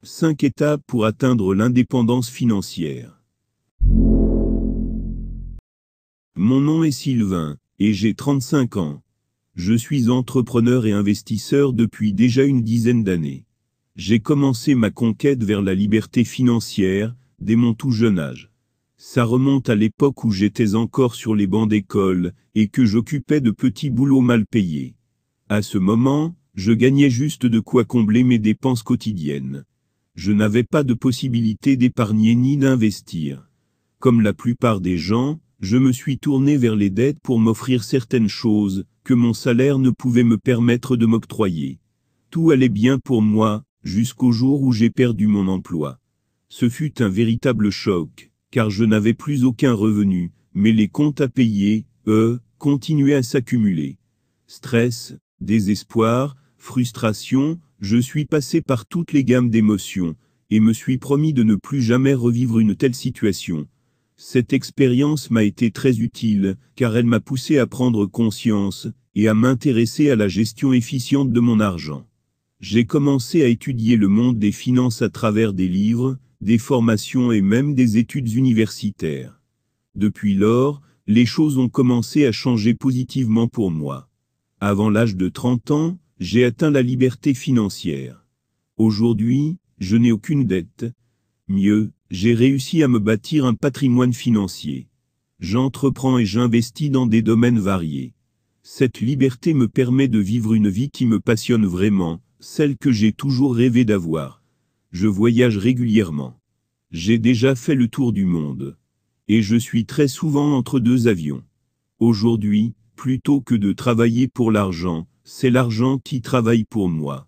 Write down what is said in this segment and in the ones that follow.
5 étapes pour atteindre l'indépendance financière. Mon nom est Sylvain, et j'ai 35 ans. Je suis entrepreneur et investisseur depuis déjà une dizaine d'années. J'ai commencé ma conquête vers la liberté financière, dès mon tout jeune âge. Ça remonte à l'époque où j'étais encore sur les bancs d'école, et que j'occupais de petits boulots mal payés. À ce moment, je gagnais juste de quoi combler mes dépenses quotidiennes. Je n'avais pas de possibilité d'épargner ni d'investir. Comme la plupart des gens, je me suis tourné vers les dettes pour m'offrir certaines choses que mon salaire ne pouvait me permettre de m'octroyer. Tout allait bien pour moi, jusqu'au jour où j'ai perdu mon emploi. Ce fut un véritable choc, car je n'avais plus aucun revenu, mais les comptes à payer, eux, continuaient à s'accumuler. Stress, désespoir, frustration, je suis passé par toutes les gammes d'émotions, et me suis promis de ne plus jamais revivre une telle situation. Cette expérience m'a été très utile, car elle m'a poussé à prendre conscience, et à m'intéresser à la gestion efficiente de mon argent. J'ai commencé à étudier le monde des finances à travers des livres, des formations et même des études universitaires. Depuis lors, les choses ont commencé à changer positivement pour moi. Avant l'âge de 30 ans, j'ai atteint la liberté financière. Aujourd'hui, je n'ai aucune dette. Mieux, j'ai réussi à me bâtir un patrimoine financier. J'entreprends et j'investis dans des domaines variés. Cette liberté me permet de vivre une vie qui me passionne vraiment, celle que j'ai toujours rêvé d'avoir. Je voyage régulièrement. J'ai déjà fait le tour du monde. Et je suis très souvent entre deux avions. Aujourd'hui, plutôt que de travailler pour l'argent, c'est l'argent qui travaille pour moi.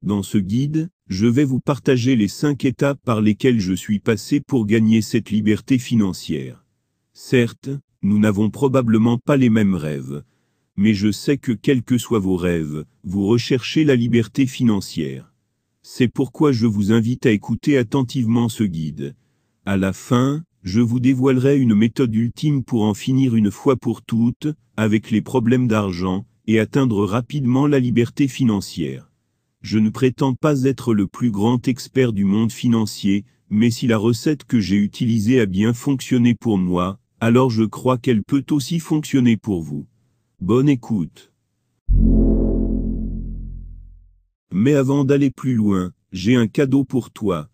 Dans ce guide, je vais vous partager les 5 étapes par lesquelles je suis passé pour gagner cette liberté financière. Certes, nous n'avons probablement pas les mêmes rêves. Mais je sais que quels que soient vos rêves, vous recherchez la liberté financière. C'est pourquoi je vous invite à écouter attentivement ce guide. À la fin, je vous dévoilerai une méthode ultime pour en finir une fois pour toutes, avec les problèmes d'argent, et atteindre rapidement la liberté financière. Je ne prétends pas être le plus grand expert du monde financier, mais si la recette que j'ai utilisée a bien fonctionné pour moi, alors je crois qu'elle peut aussi fonctionner pour vous. Bonne écoute. Mais avant d'aller plus loin, j'ai un cadeau pour toi.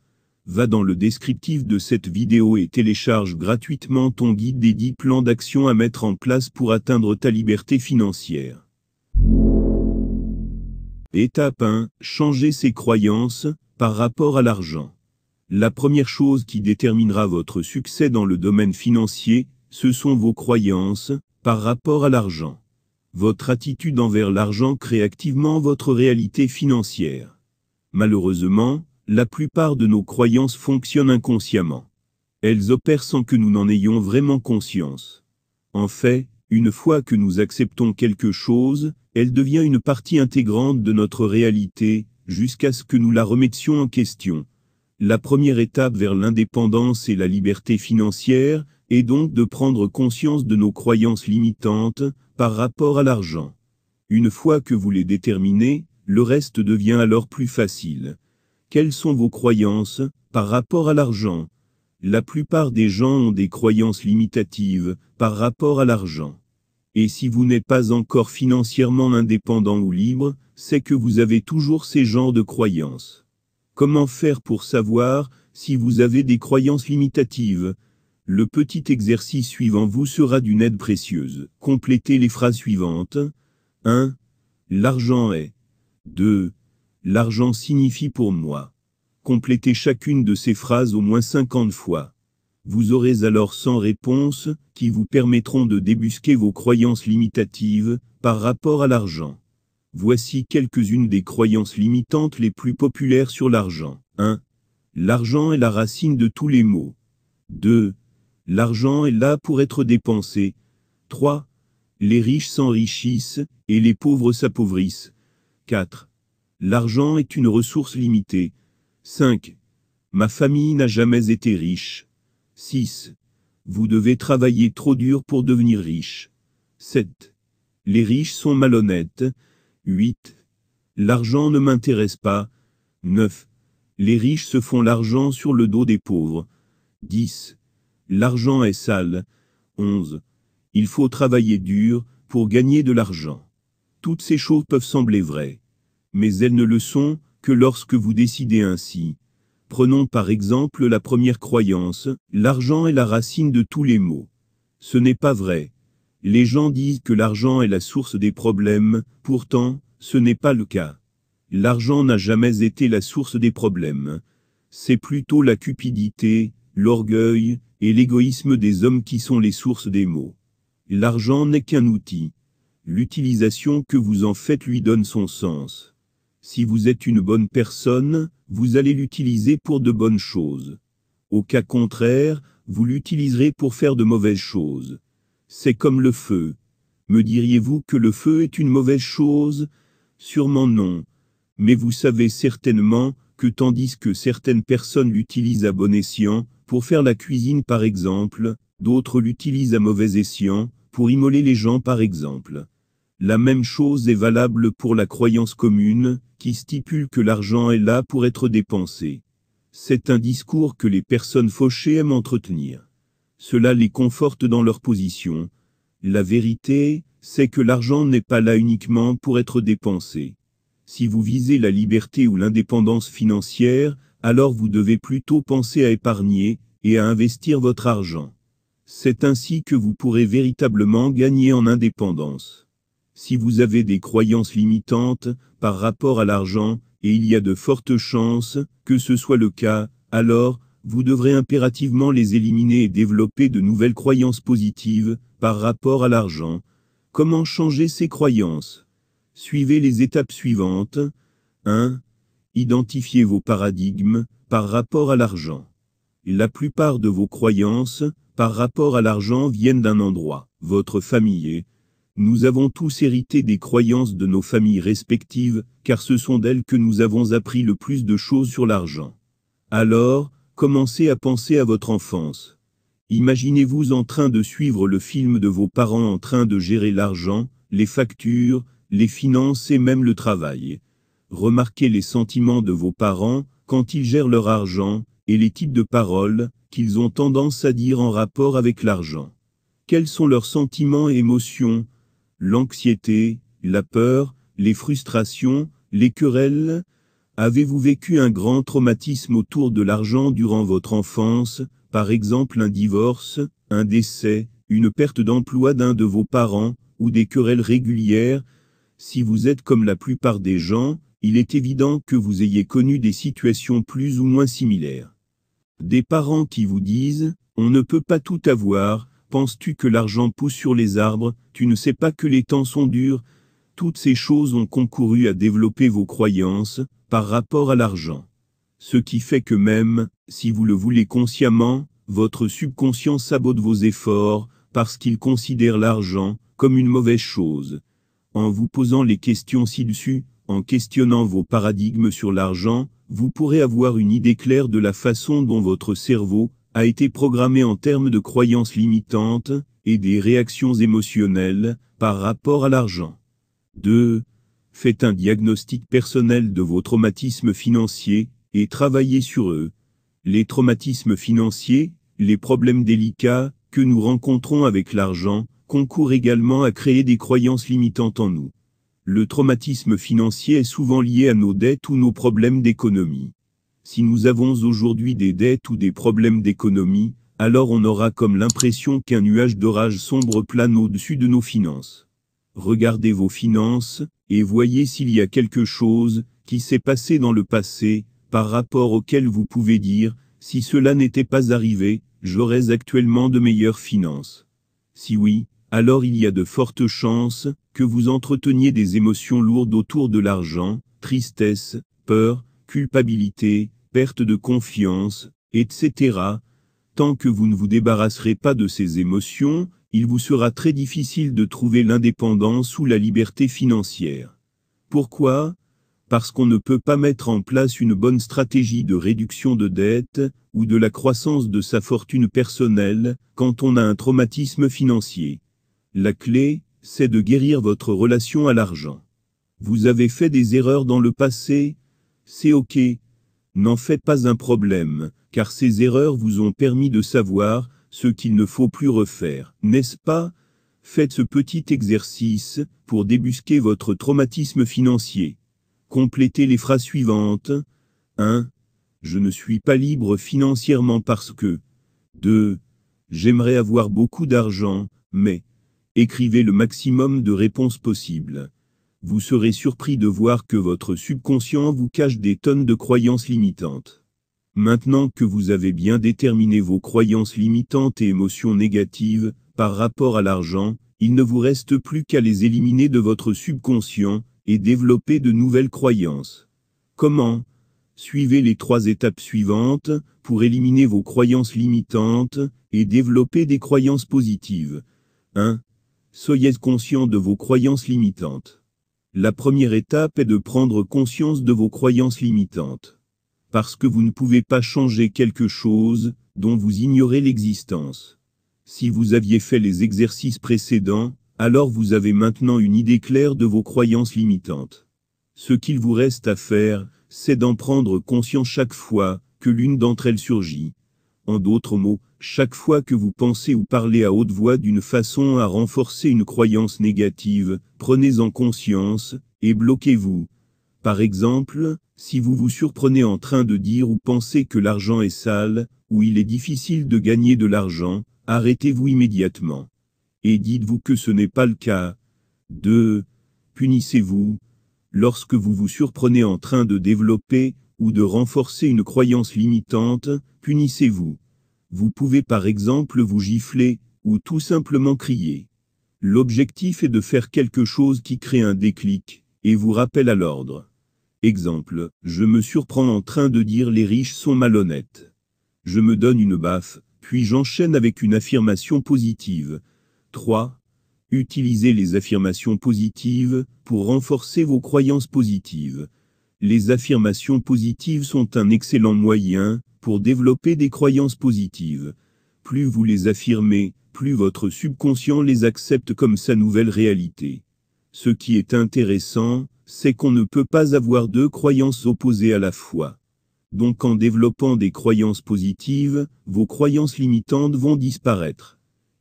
Va dans le descriptif de cette vidéo et télécharge gratuitement ton guide des 10 plans d'action à mettre en place pour atteindre ta liberté financière. Étape 1. Changer ses croyances par rapport à l'argent. La première chose qui déterminera votre succès dans le domaine financier, ce sont vos croyances par rapport à l'argent. Votre attitude envers l'argent crée activement votre réalité financière. Malheureusement, la plupart de nos croyances fonctionnent inconsciemment. Elles opèrent sans que nous n'en ayons vraiment conscience. En fait, une fois que nous acceptons quelque chose, elle devient une partie intégrante de notre réalité, jusqu'à ce que nous la remettions en question. La première étape vers l'indépendance et la liberté financière est donc de prendre conscience de nos croyances limitantes par rapport à l'argent. Une fois que vous les déterminez, le reste devient alors plus facile. Quelles sont vos croyances par rapport à l'argent? La plupart des gens ont des croyances limitatives par rapport à l'argent. Et si vous n'êtes pas encore financièrement indépendant ou libre, c'est que vous avez toujours ces genres de croyances. Comment faire pour savoir si vous avez des croyances limitatives? Le petit exercice suivant vous sera d'une aide précieuse. Complétez les phrases suivantes. 1. L'argent est. 2. L'argent signifie pour moi. Complétez chacune de ces phrases au moins 50 fois. Vous aurez alors 100 réponses qui vous permettront de débusquer vos croyances limitatives par rapport à l'argent. Voici quelques-unes des croyances limitantes les plus populaires sur l'argent. 1. L'argent est la racine de tous les maux. 2. L'argent est là pour être dépensé. 3. Les riches s'enrichissent et les pauvres s'appauvrissent. 4. L'argent est une ressource limitée. 5. Ma famille n'a jamais été riche. 6. Vous devez travailler trop dur pour devenir riche. 7. Les riches sont malhonnêtes. 8. L'argent ne m'intéresse pas. 9. Les riches se font l'argent sur le dos des pauvres. 10. L'argent est sale. 11. Il faut travailler dur pour gagner de l'argent. Toutes ces choses peuvent sembler vraies, mais elles ne le sont que lorsque vous décidez ainsi. Prenons par exemple la première croyance, l'argent est la racine de tous les maux. Ce n'est pas vrai. Les gens disent que l'argent est la source des problèmes, pourtant, ce n'est pas le cas. L'argent n'a jamais été la source des problèmes. C'est plutôt la cupidité, l'orgueil et l'égoïsme des hommes qui sont les sources des maux. L'argent n'est qu'un outil. L'utilisation que vous en faites lui donne son sens. Si vous êtes une bonne personne, vous allez l'utiliser pour de bonnes choses. Au cas contraire, vous l'utiliserez pour faire de mauvaises choses. C'est comme le feu. Me diriez-vous que le feu est une mauvaise chose? Sûrement non. Mais vous savez certainement que tandis que certaines personnes l'utilisent à bon escient, pour faire la cuisine par exemple, d'autres l'utilisent à mauvais escient, pour immoler les gens par exemple. La même chose est valable pour la croyance commune, qui stipule que l'argent est là pour être dépensé. C'est un discours que les personnes fauchées aiment entretenir. Cela les conforte dans leur position. La vérité, c'est que l'argent n'est pas là uniquement pour être dépensé. Si vous visez la liberté ou l'indépendance financière, alors vous devez plutôt penser à épargner et à investir votre argent. C'est ainsi que vous pourrez véritablement gagner en indépendance. Si vous avez des croyances limitantes par rapport à l'argent, et il y a de fortes chances que ce soit le cas, alors, vous devrez impérativement les éliminer et développer de nouvelles croyances positives par rapport à l'argent. Comment changer ces croyances? Suivez les étapes suivantes. 1. Identifiez vos paradigmes par rapport à l'argent. La plupart de vos croyances par rapport à l'argent viennent d'un endroit, votre famille. Nous avons tous hérité des croyances de nos familles respectives, car ce sont d'elles que nous avons appris le plus de choses sur l'argent. Alors, commencez à penser à votre enfance. Imaginez-vous en train de suivre le film de vos parents en train de gérer l'argent, les factures, les finances et même le travail. Remarquez les sentiments de vos parents quand ils gèrent leur argent, et les types de paroles qu'ils ont tendance à dire en rapport avec l'argent. Quels sont leurs sentiments et émotions? L'anxiété, la peur, les frustrations, les querelles? Avez-vous vécu un grand traumatisme autour de l'argent durant votre enfance, par exemple un divorce, un décès, une perte d'emploi d'un de vos parents, ou des querelles régulières? Si vous êtes comme la plupart des gens, il est évident que vous ayez connu des situations plus ou moins similaires. Des parents qui vous disent « On ne peut pas tout avoir, penses-tu que l'argent pousse sur les arbres, tu ne sais pas que les temps sont durs ?» Toutes ces choses ont concouru à développer vos croyances par rapport à l'argent. Ce qui fait que même, si vous le voulez consciemment, votre subconscient sabote vos efforts parce qu'il considère l'argent comme une mauvaise chose. En vous posant les questions ci-dessus, en questionnant vos paradigmes sur l'argent, vous pourrez avoir une idée claire de la façon dont votre cerveau a été programmé en termes de croyances limitantes et des réactions émotionnelles par rapport à l'argent. 2. Faites un diagnostic personnel de vos traumatismes financiers et travaillez sur eux. Les traumatismes financiers, les problèmes délicats que nous rencontrons avec l'argent, concourent également à créer des croyances limitantes en nous. Le traumatisme financier est souvent lié à nos dettes ou nos problèmes d'économie. Si nous avons aujourd'hui des dettes ou des problèmes d'économie, alors on aura comme l'impression qu'un nuage d'orage sombre plane au-dessus de nos finances. Regardez vos finances, et voyez s'il y a quelque chose qui s'est passé dans le passé, par rapport auquel vous pouvez dire, si cela n'était pas arrivé, j'aurais actuellement de meilleures finances. Si oui, alors il y a de fortes chances que vous entreteniez des émotions lourdes autour de l'argent, tristesse, peur, culpabilité, perte de confiance, etc. Tant que vous ne vous débarrasserez pas de ces émotions, il vous sera très difficile de trouver l'indépendance ou la liberté financière. Pourquoi? Parce qu'on ne peut pas mettre en place une bonne stratégie de réduction de dettes ou de la croissance de sa fortune personnelle quand on a un traumatisme financier. La clé, c'est de guérir votre relation à l'argent. Vous avez fait des erreurs dans le passé? C'est ok. N'en faites pas un problème, car ces erreurs vous ont permis de savoir ce qu'il ne faut plus refaire, n'est-ce pas? Faites ce petit exercice pour débusquer votre traumatisme financier. Complétez les phrases suivantes. 1. Je ne suis pas libre financièrement parce que. 2. J'aimerais avoir beaucoup d'argent, mais. Écrivez le maximum de réponses possibles. Vous serez surpris de voir que votre subconscient vous cache des tonnes de croyances limitantes. Maintenant que vous avez bien déterminé vos croyances limitantes et émotions négatives par rapport à l'argent, il ne vous reste plus qu'à les éliminer de votre subconscient et développer de nouvelles croyances. Comment? Suivez les 3 étapes suivantes pour éliminer vos croyances limitantes et développer des croyances positives. 1. Soyez conscient de vos croyances limitantes. La première étape est de prendre conscience de vos croyances limitantes. Parce que vous ne pouvez pas changer quelque chose dont vous ignorez l'existence. Si vous aviez fait les exercices précédents, alors vous avez maintenant une idée claire de vos croyances limitantes. Ce qu'il vous reste à faire, c'est d'en prendre conscience chaque fois que l'une d'entre elles surgit. En d'autres mots, chaque fois que vous pensez ou parlez à haute voix d'une façon à renforcer une croyance négative, prenez-en conscience et bloquez-vous. Par exemple, si vous vous surprenez en train de dire ou penser que l'argent est sale, ou il est difficile de gagner de l'argent, arrêtez-vous immédiatement. Et dites-vous que ce n'est pas le cas. 2. Punissez-vous. Lorsque vous vous surprenez en train de développer ou de renforcer une croyance limitante, punissez-vous. Vous pouvez par exemple vous gifler ou tout simplement crier. L'objectif est de faire quelque chose qui crée un déclic et vous rappelle à l'ordre. Exemple, je me surprends en train de dire les riches sont malhonnêtes. Je me donne une baffe, puis j'enchaîne avec une affirmation positive. 3. Utilisez les affirmations positives pour renforcer vos croyances positives. Les affirmations positives sont un excellent moyen pour développer des croyances positives. Plus vous les affirmez, plus votre subconscient les accepte comme sa nouvelle réalité. Ce qui est intéressant, c'est qu'on ne peut pas avoir 2 croyances opposées à la fois. Donc en développant des croyances positives, vos croyances limitantes vont disparaître.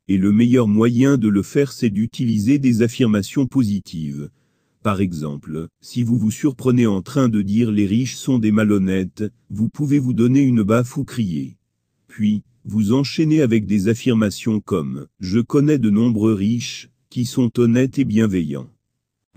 Et le meilleur moyen de le faire, c'est d'utiliser des affirmations positives. Par exemple, si vous vous surprenez en train de dire les riches sont des malhonnêtes, vous pouvez vous donner une baffe ou crier. Puis, vous enchaînez avec des affirmations comme « Je connais de nombreux riches, qui sont honnêtes et bienveillants ».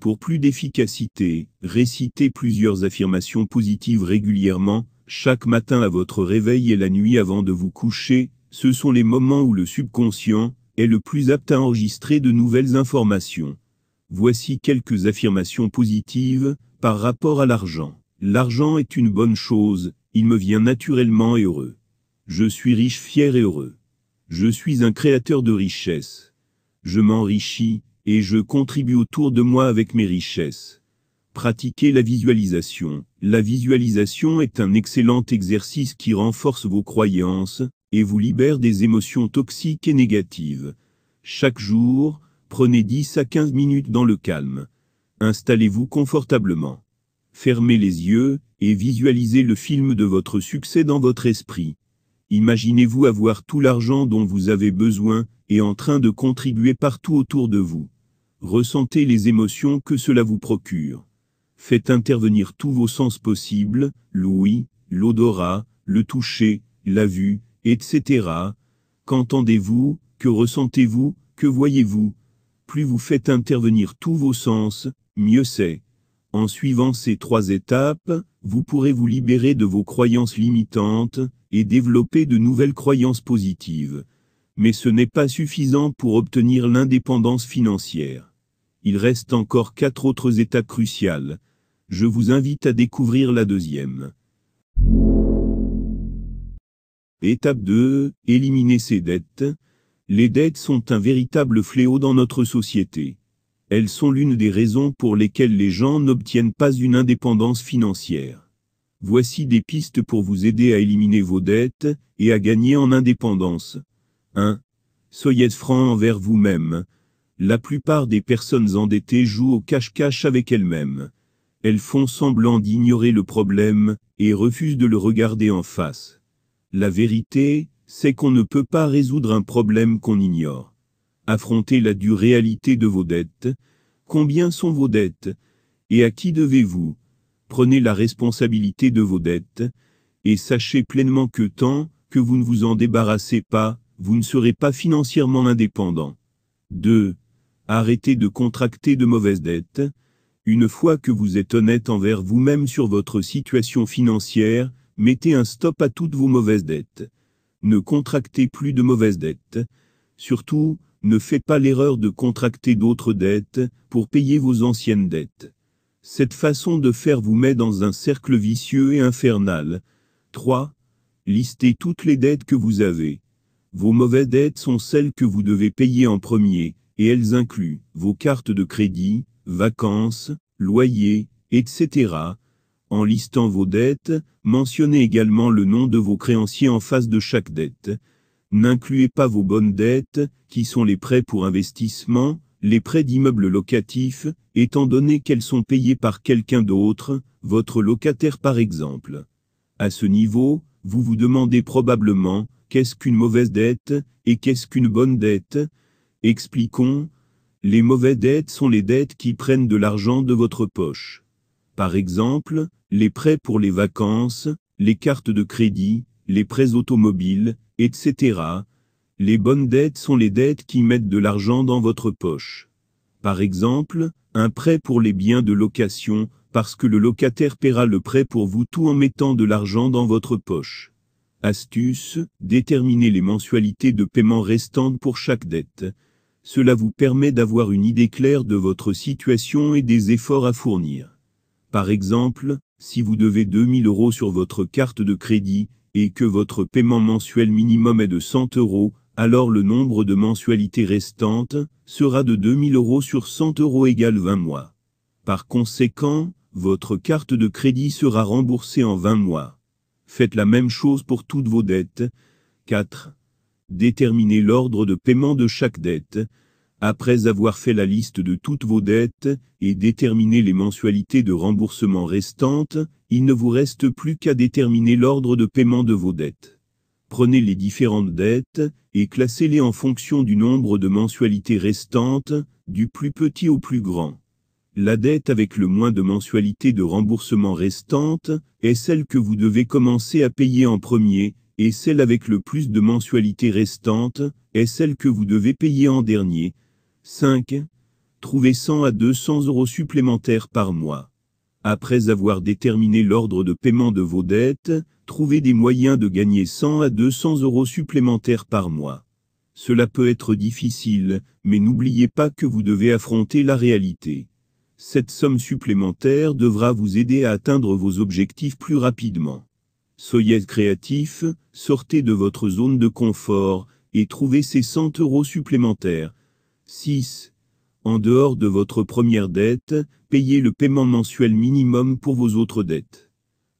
Pour plus d'efficacité, récitez plusieurs affirmations positives régulièrement, chaque matin à votre réveil et la nuit avant de vous coucher. Ce sont les moments où le subconscient est le plus apte à enregistrer de nouvelles informations. Voici quelques affirmations positives par rapport à l'argent. L'argent est une bonne chose, il me vient naturellement et heureux. Je suis riche, fier et heureux. Je suis un créateur de richesses. Je m'enrichis et je contribue autour de moi avec mes richesses. Pratiquez la visualisation. La visualisation est un excellent exercice qui renforce vos croyances et vous libère des émotions toxiques et négatives. Chaque jour, prenez 10 à 15 minutes dans le calme. Installez-vous confortablement. Fermez les yeux et visualisez le film de votre succès dans votre esprit. Imaginez-vous avoir tout l'argent dont vous avez besoin et en train de contribuer partout autour de vous. Ressentez les émotions que cela vous procure. Faites intervenir tous vos sens possibles, l'ouïe, l'odorat, le toucher, la vue, etc. Qu'entendez-vous, que ressentez-vous, que voyez-vous? Plus vous faites intervenir tous vos sens, mieux c'est. En suivant ces 3 étapes, vous pourrez vous libérer de vos croyances limitantes et développer de nouvelles croyances positives. Mais ce n'est pas suffisant pour obtenir l'indépendance financière. Il reste encore 4 autres étapes cruciales. Je vous invite à découvrir la 2e. Étape 2, éliminer ses dettes. Les dettes sont un véritable fléau dans notre société. Elles sont l'une des raisons pour lesquelles les gens n'obtiennent pas une indépendance financière. Voici des pistes pour vous aider à éliminer vos dettes et à gagner en indépendance. 1. Soyez franc envers vous-même. La plupart des personnes endettées jouent au cache-cache avec elles-mêmes. Elles font semblant d'ignorer le problème, et refusent de le regarder en face. La vérité, c'est qu'on ne peut pas résoudre un problème qu'on ignore. Affrontez la dure réalité de vos dettes. Combien sont vos dettes? Et à qui devez-vous? Prenez la responsabilité de vos dettes, et sachez pleinement que tant que vous ne vous en débarrassez pas, vous ne serez pas financièrement indépendant. 2. Arrêtez de contracter de mauvaises dettes. Une fois que vous êtes honnête envers vous-même sur votre situation financière, mettez un stop à toutes vos mauvaises dettes. Ne contractez plus de mauvaises dettes. Surtout, ne faites pas l'erreur de contracter d'autres dettes pour payer vos anciennes dettes. Cette façon de faire vous met dans un cercle vicieux et infernal. 3. Listez toutes les dettes que vous avez. Vos mauvaises dettes sont celles que vous devez payer en premier, et elles incluent vos cartes de crédit, vacances, loyers, etc. En listant vos dettes, mentionnez également le nom de vos créanciers en face de chaque dette. N'incluez pas vos bonnes dettes, qui sont les prêts pour investissement, les prêts d'immeubles locatifs, étant donné qu'elles sont payées par quelqu'un d'autre, votre locataire par exemple. À ce niveau, vous vous demandez probablement, qu'est-ce qu'une mauvaise dette, et qu'est-ce qu'une bonne dette? Expliquons. Les mauvaises dettes sont les dettes qui prennent de l'argent de votre poche. Par exemple, les prêts pour les vacances, les cartes de crédit, les prêts automobiles, etc. Les bonnes dettes sont les dettes qui mettent de l'argent dans votre poche. Par exemple, un prêt pour les biens de location, parce que le locataire paiera le prêt pour vous tout en mettant de l'argent dans votre poche. Astuce, déterminez les mensualités de paiement restantes pour chaque dette. Cela vous permet d'avoir une idée claire de votre situation et des efforts à fournir. Par exemple, si vous devez 2000 € sur votre carte de crédit, et que votre paiement mensuel minimum est de 100 €, alors le nombre de mensualités restantes sera de 2000 € sur 100 € égale 20 mois. Par conséquent, votre carte de crédit sera remboursée en 20 mois. Faites la même chose pour toutes vos dettes. 4. Déterminez l'ordre de paiement de chaque dette. Après avoir fait la liste de toutes vos dettes, et déterminé les mensualités de remboursement restantes, il ne vous reste plus qu'à déterminer l'ordre de paiement de vos dettes. Prenez les différentes dettes, et classez-les en fonction du nombre de mensualités restantes, du plus petit au plus grand. La dette avec le moins de mensualités de remboursement restantes, est celle que vous devez commencer à payer en premier, et celle avec le plus de mensualités restantes, est celle que vous devez payer en dernier. 5. Trouvez 100 à 200 € supplémentaires par mois. Après avoir déterminé l'ordre de paiement de vos dettes, trouvez des moyens de gagner 100 à 200 € supplémentaires par mois. Cela peut être difficile, mais n'oubliez pas que vous devez affronter la réalité. Cette somme supplémentaire devra vous aider à atteindre vos objectifs plus rapidement. Soyez créatif, sortez de votre zone de confort, et trouvez ces 100 € supplémentaires. 6. En dehors de votre première dette, payez le paiement mensuel minimum pour vos autres dettes.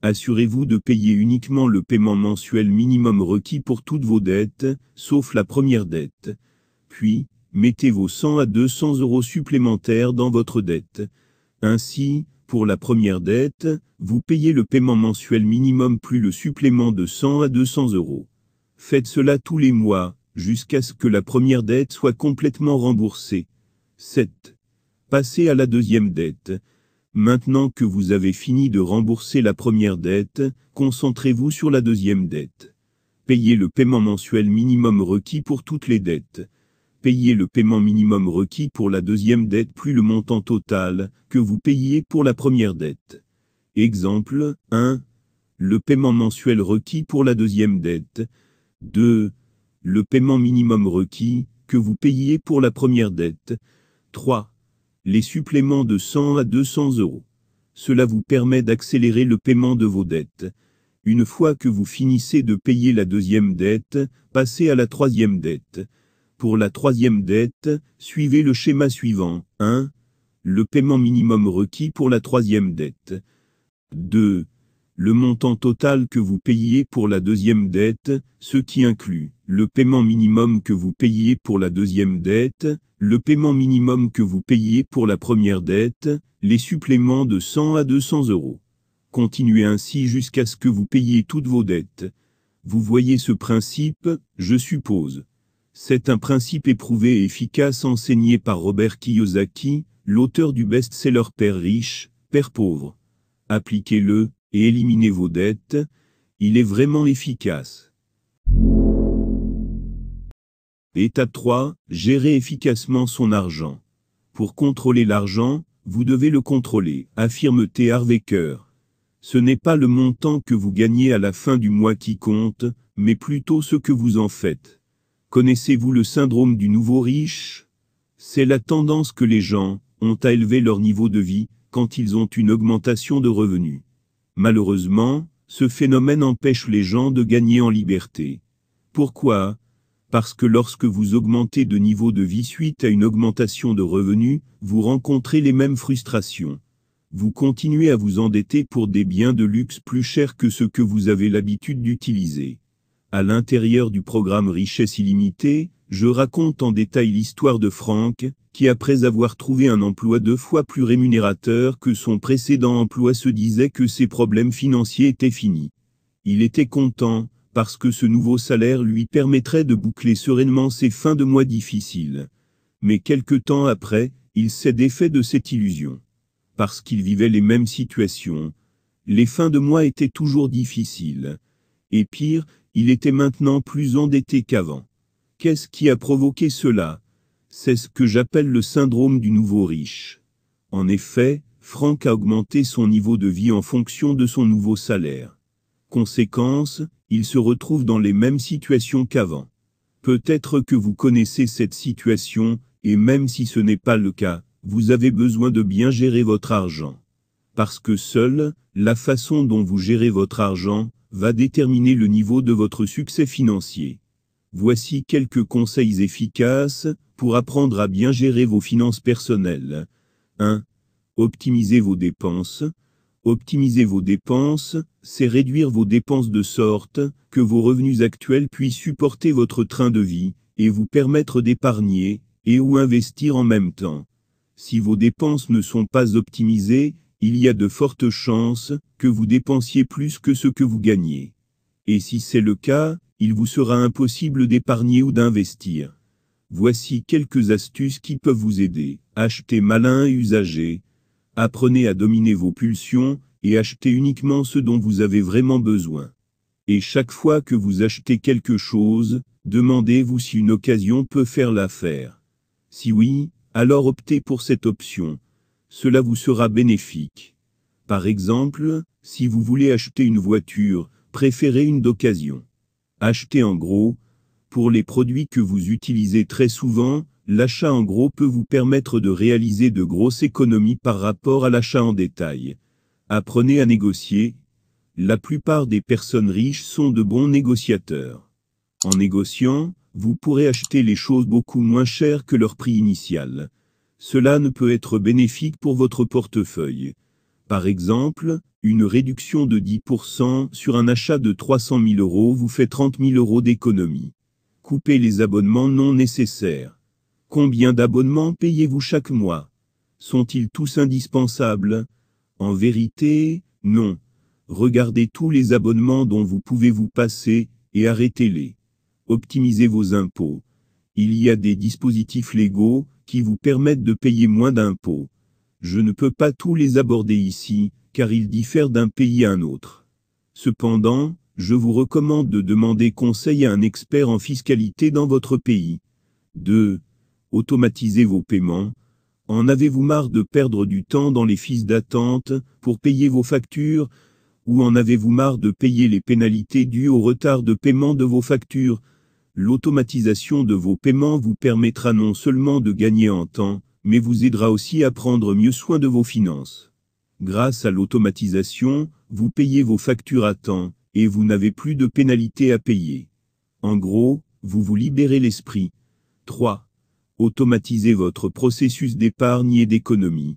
Assurez-vous de payer uniquement le paiement mensuel minimum requis pour toutes vos dettes, sauf la première dette. Puis, mettez vos 100 à 200 € supplémentaires dans votre dette. Ainsi, pour la première dette, vous payez le paiement mensuel minimum plus le supplément de 100 à 200 €. Faites cela tous les mois, jusqu'à ce que la première dette soit complètement remboursée. 7. Passez à la deuxième dette. Maintenant que vous avez fini de rembourser la première dette, concentrez-vous sur la deuxième dette. Payez le paiement mensuel minimum requis pour toutes les dettes. Payez le paiement minimum requis pour la deuxième dette plus le montant total que vous payez pour la première dette. Exemple 1. Le paiement mensuel requis pour la deuxième dette. 2. Le paiement minimum requis que vous payez pour la première dette. 3. Les suppléments de 100 à 200 €. Cela vous permet d'accélérer le paiement de vos dettes. Une fois que vous finissez de payer la deuxième dette, passez à la troisième dette. Pour la troisième dette, suivez le schéma suivant. 1. Le paiement minimum requis pour la troisième dette. 2. le montant total que vous payez pour la deuxième dette, ce qui inclut le paiement minimum que vous payez pour la deuxième dette, le paiement minimum que vous payez pour la première dette, les suppléments de 100 à 200 euros. Continuez ainsi jusqu'à ce que vous payiez toutes vos dettes. Vous voyez ce principe, je suppose. C'est un principe éprouvé et efficace enseigné par Robert Kiyosaki, l'auteur du best-seller Père riche, Père pauvre. Appliquez-le et éliminez vos dettes. Il est vraiment efficace. Étape 3. Gérer efficacement son argent. Pour contrôler l'argent, vous devez le contrôler, affirme T. Harv Eker. Ce n'est pas le montant que vous gagnez à la fin du mois qui compte, mais plutôt ce que vous en faites. Connaissez-vous le syndrome du nouveau riche? C'est la tendance que les gens ont à élever leur niveau de vie quand ils ont une augmentation de revenus. Malheureusement, ce phénomène empêche les gens de gagner en liberté. Pourquoi? Parce que lorsque vous augmentez de niveau de vie suite à une augmentation de revenus, vous rencontrez les mêmes frustrations. Vous continuez à vous endetter pour des biens de luxe plus chers que ceux que vous avez l'habitude d'utiliser. À l'intérieur du programme Richesse illimitée, je raconte en détail l'histoire de Franck, qui après avoir trouvé un emploi 2 fois plus rémunérateur que son précédent emploi se disait que ses problèmes financiers étaient finis. Il était content, parce que ce nouveau salaire lui permettrait de boucler sereinement ses fins de mois difficiles. Mais quelque temps après, il s'est défait de cette illusion. Parce qu'il vivait les mêmes situations, les fins de mois étaient toujours difficiles. Et pire, il était maintenant plus endetté qu'avant. Qu'est-ce qui a provoqué cela? C'est ce que j'appelle le syndrome du nouveau riche. En effet, Franck a augmenté son niveau de vie en fonction de son nouveau salaire. Conséquence, il se retrouve dans les mêmes situations qu'avant. Peut-être que vous connaissez cette situation, et même si ce n'est pas le cas, vous avez besoin de bien gérer votre argent. Parce que seule, la façon dont vous gérez votre argent, va déterminer le niveau de votre succès financier. Voici quelques conseils efficaces, pour apprendre à bien gérer vos finances personnelles. 1. Optimisez vos dépenses. Optimiser vos dépenses, c'est réduire vos dépenses de sorte que vos revenus actuels puissent supporter votre train de vie, et vous permettre d'épargner, et ou investir en même temps. Si vos dépenses ne sont pas optimisées, il y a de fortes chances que vous dépensiez plus que ce que vous gagnez. Et si c'est le cas, il vous sera impossible d'épargner ou d'investir. Voici quelques astuces qui peuvent vous aider. Achetez malin et usagé. Apprenez à dominer vos pulsions, et achetez uniquement ce dont vous avez vraiment besoin. Et chaque fois que vous achetez quelque chose, demandez-vous si une occasion peut faire l'affaire. Si oui, alors optez pour cette option. Cela vous sera bénéfique. Par exemple, si vous voulez acheter une voiture, préférez une d'occasion. Achetez en gros. Pour les produits que vous utilisez très souvent, l'achat en gros peut vous permettre de réaliser de grosses économies par rapport à l'achat en détail. Apprenez à négocier. La plupart des personnes riches sont de bons négociateurs. En négociant, vous pourrez acheter les choses beaucoup moins chères que leur prix initial. Cela ne peut être bénéfique pour votre portefeuille. Par exemple, une réduction de 10% sur un achat de 300 000 € vous fait 30 000 € d'économie. Coupez les abonnements non nécessaires. Combien d'abonnements payez-vous chaque mois? Sont-ils tous indispensables? En vérité, non. Regardez tous les abonnements dont vous pouvez vous passer, et arrêtez-les. Optimisez vos impôts. Il y a des dispositifs légaux qui vous permettent de payer moins d'impôts. Je ne peux pas tous les aborder ici, car ils diffèrent d'un pays à un autre. Cependant, je vous recommande de demander conseil à un expert en fiscalité dans votre pays. 2. Automatisez vos paiements. En avez-vous marre de perdre du temps dans les files d'attente pour payer vos factures? Ou en avez-vous marre de payer les pénalités dues au retard de paiement de vos factures? L'automatisation de vos paiements vous permettra non seulement de gagner en temps, mais vous aidera aussi à prendre mieux soin de vos finances. Grâce à l'automatisation, vous payez vos factures à temps, et vous n'avez plus de pénalités à payer. En gros, vous vous libérez l'esprit. 3. Automatisez votre processus d'épargne et d'économie.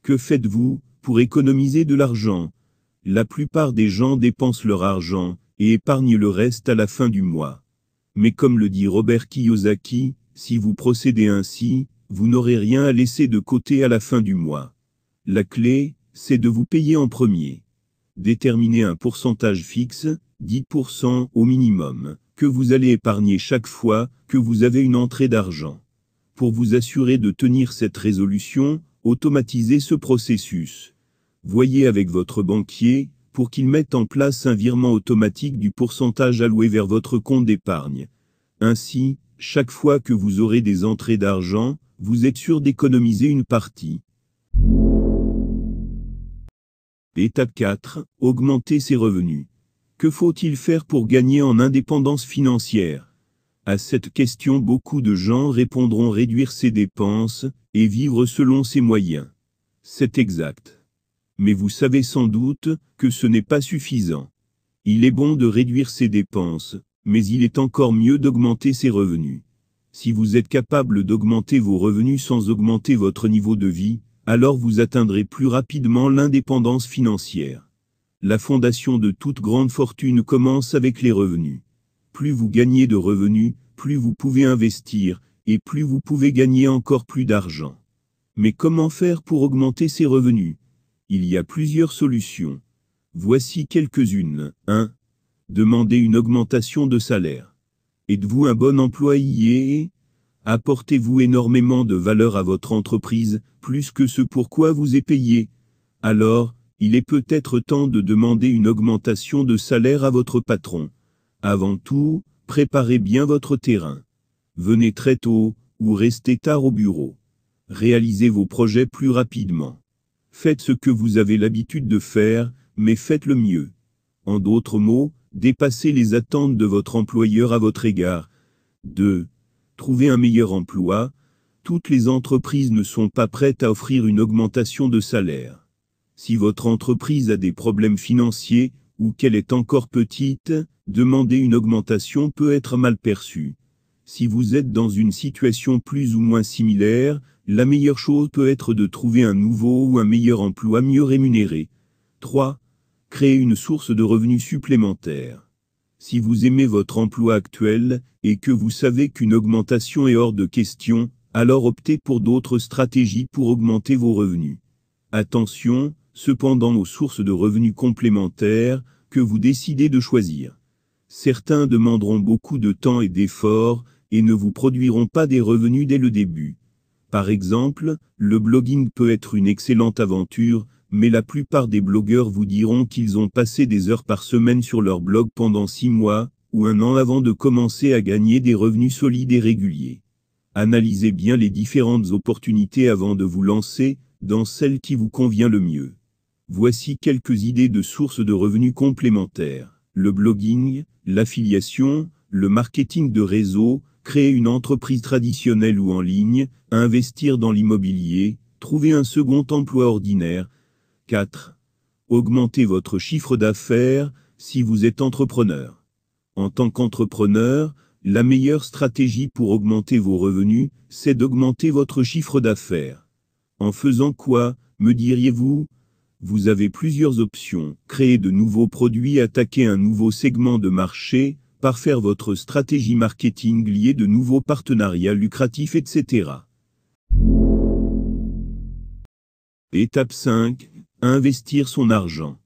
Que faites-vous pour économiser de l'argent? La plupart des gens dépensent leur argent et épargnent le reste à la fin du mois. Mais comme le dit Robert Kiyosaki, si vous procédez ainsi, vous n'aurez rien à laisser de côté à la fin du mois. La clé, c'est de vous payer en premier. Déterminez un pourcentage fixe, 10% au minimum, que vous allez épargner chaque fois que vous avez une entrée d'argent. Pour vous assurer de tenir cette résolution, automatisez ce processus. Voyez avec votre banquier, pour qu'il mette en place un virement automatique du pourcentage alloué vers votre compte d'épargne. Ainsi, chaque fois que vous aurez des entrées d'argent, vous êtes sûr d'économiser une partie. Étape 4. Augmenter ses revenus. Que faut-il faire pour gagner en indépendance financière? À cette question, beaucoup de gens répondront réduire ses dépenses et vivre selon ses moyens. C'est exact. Mais vous savez sans doute que ce n'est pas suffisant. Il est bon de réduire ses dépenses, mais il est encore mieux d'augmenter ses revenus. Si vous êtes capable d'augmenter vos revenus sans augmenter votre niveau de vie, alors vous atteindrez plus rapidement l'indépendance financière. La fondation de toute grande fortune commence avec les revenus. Plus vous gagnez de revenus, plus vous pouvez investir, et plus vous pouvez gagner encore plus d'argent. Mais comment faire pour augmenter ses revenus? Il y a plusieurs solutions. Voici quelques-unes. 1. Demandez une augmentation de salaire. Êtes-vous un bon employé? Apportez-vous énormément de valeur à votre entreprise, plus que ce pour quoi vous êtes payé? Alors, il est peut-être temps de demander une augmentation de salaire à votre patron. Avant tout, préparez bien votre terrain. Venez très tôt, ou restez tard au bureau. Réalisez vos projets plus rapidement. Faites ce que vous avez l'habitude de faire, mais faites-le mieux. En d'autres mots, dépassez les attentes de votre employeur à votre égard. 2. Trouvez un meilleur emploi. Toutes les entreprises ne sont pas prêtes à offrir une augmentation de salaire. Si votre entreprise a des problèmes financiers, ou qu'elle est encore petite, demander une augmentation peut être mal perçu. Si vous êtes dans une situation plus ou moins similaire, la meilleure chose peut être de trouver un nouveau ou un meilleur emploi mieux rémunéré. 3. Créer une source de revenus supplémentaires. Si vous aimez votre emploi actuel, et que vous savez qu'une augmentation est hors de question, alors optez pour d'autres stratégies pour augmenter vos revenus. Attention, cependant, aux sources de revenus complémentaires que vous décidez de choisir. Certains demanderont beaucoup de temps et d'efforts, et ne vous produiront pas des revenus dès le début. Par exemple, le blogging peut être une excellente aventure, mais la plupart des blogueurs vous diront qu'ils ont passé des heures par semaine sur leur blog pendant 6 mois, ou 1 an avant de commencer à gagner des revenus solides et réguliers. Analysez bien les différentes opportunités avant de vous lancer dans celle qui vous convient le mieux. Voici quelques idées de sources de revenus complémentaires. Le blogging, l'affiliation, le marketing de réseau, créer une entreprise traditionnelle ou en ligne, investir dans l'immobilier, trouver un second emploi ordinaire. 4. Augmenter votre chiffre d'affaires si vous êtes entrepreneur. En tant qu'entrepreneur, la meilleure stratégie pour augmenter vos revenus, c'est d'augmenter votre chiffre d'affaires. En faisant quoi, me diriez-vous? Vous avez plusieurs options. Créer de nouveaux produits, attaquer un nouveau segment de marché, parfaire votre stratégie marketing, lier de nouveaux partenariats lucratifs, etc. Étape 5. Investir son argent.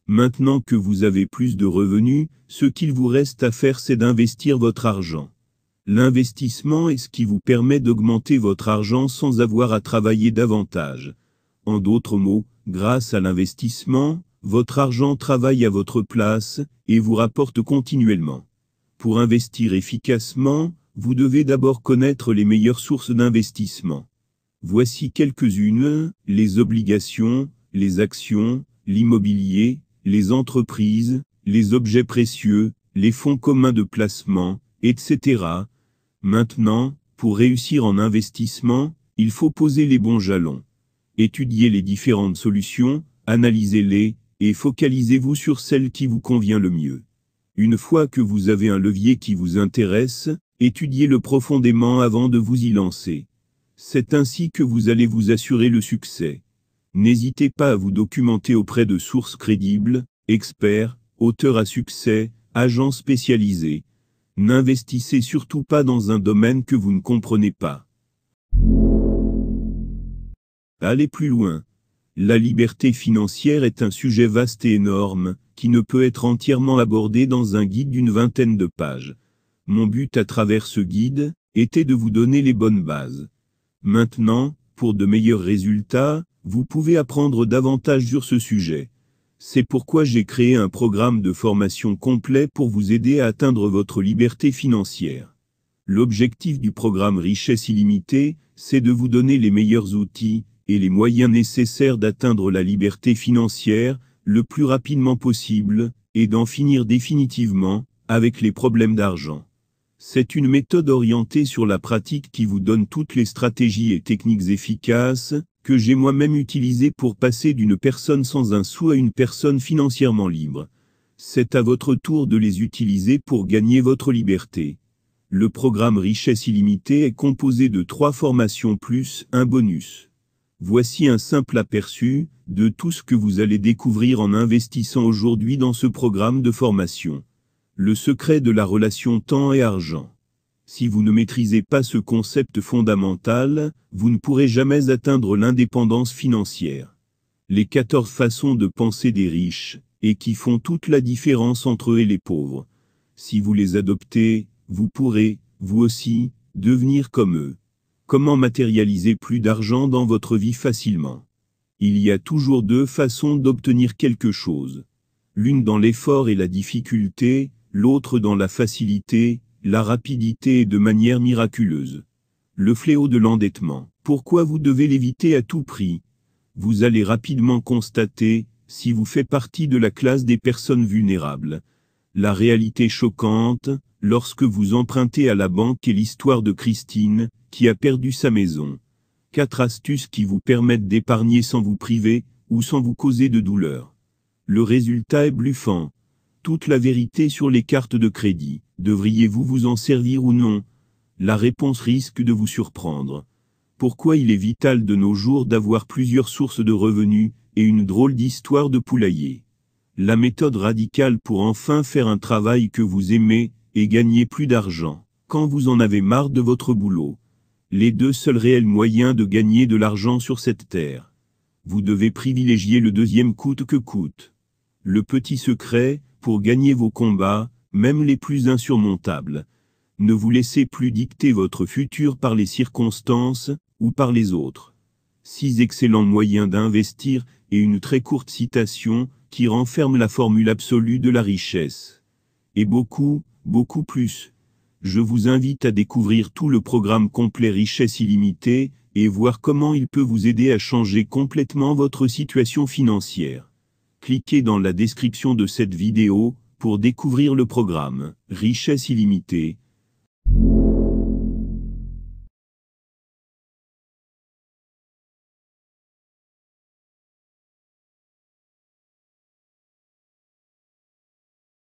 Maintenant que vous avez plus de revenus, ce qu'il vous reste à faire, c'est d'investir votre argent. L'investissement est ce qui vous permet d'augmenter votre argent sans avoir à travailler davantage. En d'autres mots, grâce à l'investissement, votre argent travaille à votre place et vous rapporte continuellement. Pour investir efficacement, vous devez d'abord connaître les meilleures sources d'investissement. Voici quelques-unes: les obligations, les actions, l'immobilier, les entreprises, les objets précieux, les fonds communs de placement, etc. Maintenant, pour réussir en investissement, il faut poser les bons jalons. Étudiez les différentes solutions, analysez-les, et focalisez-vous sur celle qui vous convient le mieux. Une fois que vous avez un levier qui vous intéresse, étudiez-le profondément avant de vous y lancer. C'est ainsi que vous allez vous assurer le succès. N'hésitez pas à vous documenter auprès de sources crédibles, experts, auteurs à succès, agents spécialisés. N'investissez surtout pas dans un domaine que vous ne comprenez pas. Allez plus loin. La liberté financière est un sujet vaste et énorme, qui ne peut être entièrement abordé dans un guide d'une vingtaine de pages. Mon but à travers ce guide était de vous donner les bonnes bases. Maintenant, pour de meilleurs résultats, vous pouvez apprendre davantage sur ce sujet. C'est pourquoi j'ai créé un programme de formation complet pour vous aider à atteindre votre liberté financière. L'objectif du programme Richesse illimitée, c'est de vous donner les meilleurs outils et les moyens nécessaires d'atteindre la liberté financière le plus rapidement possible et d'en finir définitivement avec les problèmes d'argent. C'est une méthode orientée sur la pratique qui vous donne toutes les stratégies et techniques efficaces que j'ai moi-même utilisées pour passer d'une personne sans un sou à une personne financièrement libre. C'est à votre tour de les utiliser pour gagner votre liberté. Le programme Richesse illimitée est composé de 3 formations plus un bonus. Voici un simple aperçu de tout ce que vous allez découvrir en investissant aujourd'hui dans ce programme de formation. Le secret de la relation temps et argent. Si vous ne maîtrisez pas ce concept fondamental, vous ne pourrez jamais atteindre l'indépendance financière. Les 14 façons de penser des riches, et qui font toute la différence entre eux et les pauvres. Si vous les adoptez, vous pourrez, vous aussi, devenir comme eux. Comment matérialiser plus d'argent dans votre vie facilement? Il y a toujours 2 façons d'obtenir quelque chose. L'une dans l'effort et la difficulté, l'autre dans la facilité, la rapidité et de manière miraculeuse. Le fléau de l'endettement. Pourquoi vous devez l'éviter à tout prix? Vous allez rapidement constater, si vous faites partie de la classe des personnes vulnérables. La réalité choquante, lorsque vous empruntez à la banque est l'histoire de Christine, qui a perdu sa maison. 4 astuces qui vous permettent d'épargner sans vous priver, ou sans vous causer de douleur. Le résultat est bluffant. Toute la vérité sur les cartes de crédit. Devriez-vous vous en servir ou non? La réponse risque de vous surprendre. Pourquoi il est vital de nos jours d'avoir plusieurs sources de revenus, et une drôle d'histoire de poulailler. La méthode radicale pour enfin faire un travail que vous aimez, et gagner plus d'argent, quand vous en avez marre de votre boulot. Les 2 seuls réels moyens de gagner de l'argent sur cette terre. Vous devez privilégier le deuxième coûte que coûte. Le petit secret, pour gagner vos combats, même les plus insurmontables. Ne vous laissez plus dicter votre futur par les circonstances, ou par les autres. 6 excellents moyens d'investir, et une très courte citation, qui renferme la formule absolue de la richesse. Et beaucoup, beaucoup plus. Je vous invite à découvrir tout le programme complet Richesse illimitée, et voir comment il peut vous aider à changer complètement votre situation financière. Cliquez dans la description de cette vidéo, pour découvrir le programme Richesse illimitée,